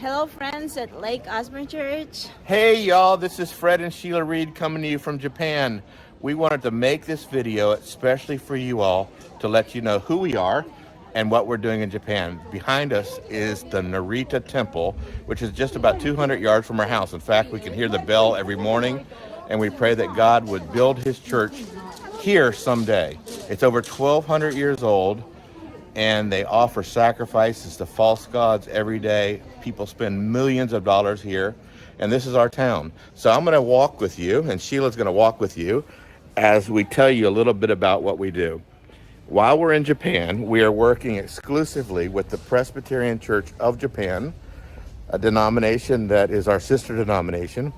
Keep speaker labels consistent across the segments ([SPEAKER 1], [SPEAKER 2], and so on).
[SPEAKER 1] Hello, friends at Lake Osborne Church.
[SPEAKER 2] Hey y'all, this is Fred and Sheila Reid coming to you from Japan. We wanted to make this video especially for you all to let you know who we are and what we're doing in Japan. Behind us is the Narita Temple, which is just about 200 yards from our house. In fact, we can hear the bell every morning, and we pray that God would build his church here someday. It's over 1,200 years old, and they offer sacrifices to false gods every day. People spend millions of dollars here, and this is our town. So I'm going to walk with you, and Sheila's going to walk with you as we tell you a little bit about what we do. While we're in Japan, we are working exclusively with the Presbyterian Church of Japan, a denomination that is our sister denomination.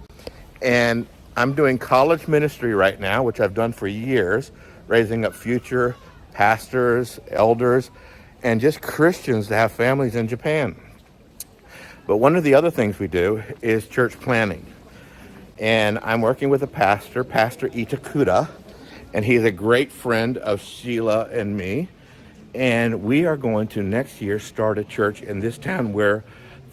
[SPEAKER 2] And I'm doing college ministry right now, which I've done for years, raising up future pastors, elders, and just Christians to have families in Japan. But one of the other things we do is church planning. And I'm working with a pastor, Pastor Itakuda, and he's a great friend of Sheila and me. And we are going to next year start a church in this town where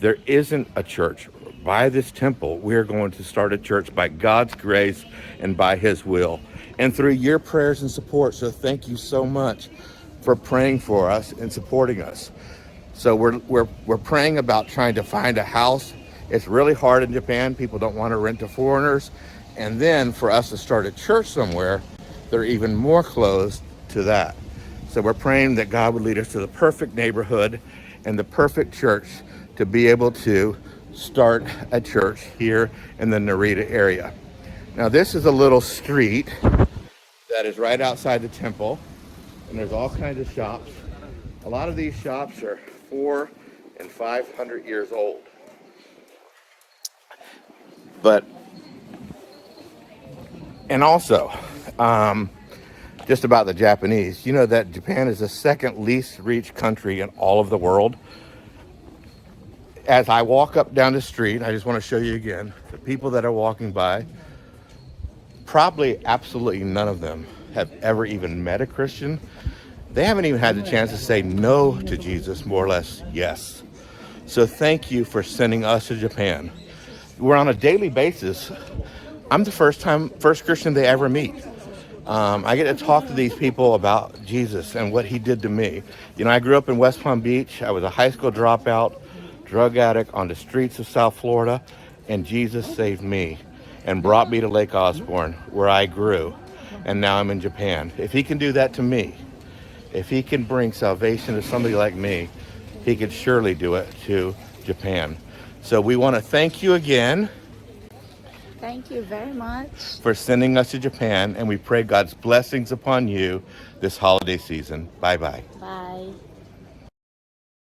[SPEAKER 2] there isn't a church. By this temple, we're going to start a church by God's grace and by his will, and through your prayers and support. So thank you so much for praying for us and supporting us. So we're praying about trying to find a house. It's really hard in Japan. People don't want to rent to foreigners. And then for us to start a church somewhere, they're even more closed to that. So we're praying that God would lead us to the perfect neighborhood and the perfect church to be able to start a church here in the Narita area. Now this is a little street that is right outside the temple, and there's all kinds of shops. A lot of these shops are 400 and 500 years old. And also, just about the Japanese, you know that Japan is the second least reached country in all of the world. As I walk up down the street, I just want to show you again, the people that are walking by, probably absolutely none of them have ever even met a Christian. They haven't even had the chance to say no to Jesus, more or less yes. So thank you for sending us to Japan. We're on a daily basis. I'm the first Christian they ever meet. I get to talk to these people about Jesus and what he did to me. You know, I grew up in West Palm Beach. I was a high school dropout, drug addict on the streets of South Florida, and Jesus saved me and brought me to Lake Osborne, where I grew, and now I'm in Japan. If he can do that to me, if he can bring salvation to somebody like me, he could surely do it to Japan. So we want to thank you again.
[SPEAKER 1] Thank you very much
[SPEAKER 2] For sending us to Japan, and we pray God's blessings upon you this holiday season. Bye-bye.
[SPEAKER 1] Bye.